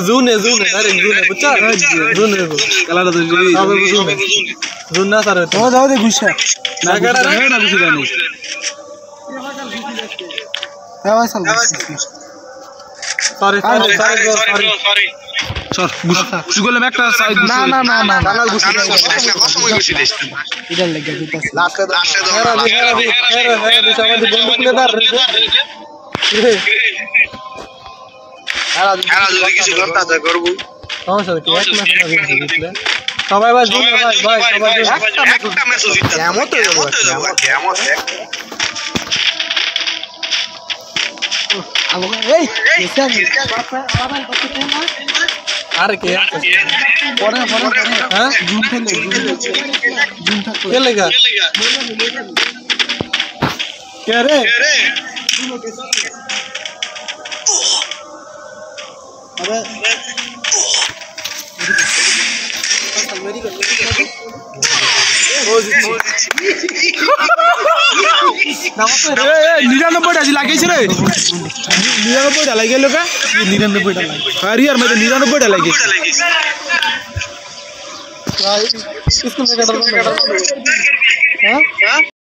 জুনে ডাইরেক্ট জুনে বুঝছা জুনে খেলাটা তো জুনে জুন না স্যার তো যাও দে গুছা না কাটা রে না গুছা জানি হ্যাঁ ভাই চল সরি সর গুছি গেলাম একটা সাইড গুছি না বাংলা গুছি কত সময় গুছি দিস ইদার লাগা দিতাছে লাস্টে হেরা সবাই বন্ধু খুলে দার হেরা যদি কিছু করতে যা করব সমস্যা কি এক ম্যাচ না জিতলে সবাই ভাই জুনে ভাই সবাই একটা ম্যাচ জিততে কেমত এই আরে কে পরে হ্যাঁ জুন থেকে কে লেগা কে রে अबे मेरी कर निरानब्बे लागे रे 99 लागे लोग 99 लागे अरे यार मैं तो 99 लागे इसको मैं कर रहा हूं हां